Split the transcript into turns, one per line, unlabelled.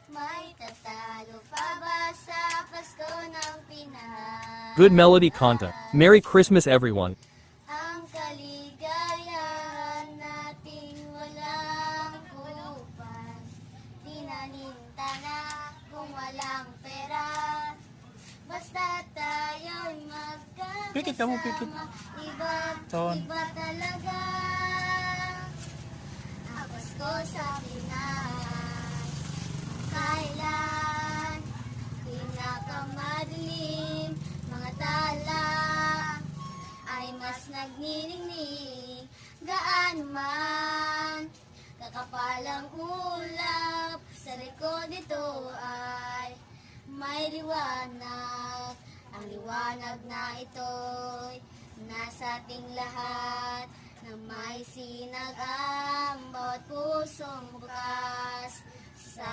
May tatalo pa ba sa Pasko ng Pinas?
Good melody content. Merry Christmas everyone.
Ang kaligayahan nating walang kupas. Tinaninta na kung walang pera. Basta tayo'y
Pikit ka mo, pikit. Ton.
Iba talaga ang Pasko sa Pinas. Kailan pinakamadilim mga tala ay mas nagniningning. Gaan man kakapalang ulap sa likod nito ay may liwanag. Ang liwanag na ito'y nasa ating lahat na may sinag ang bawat pusong bukas sa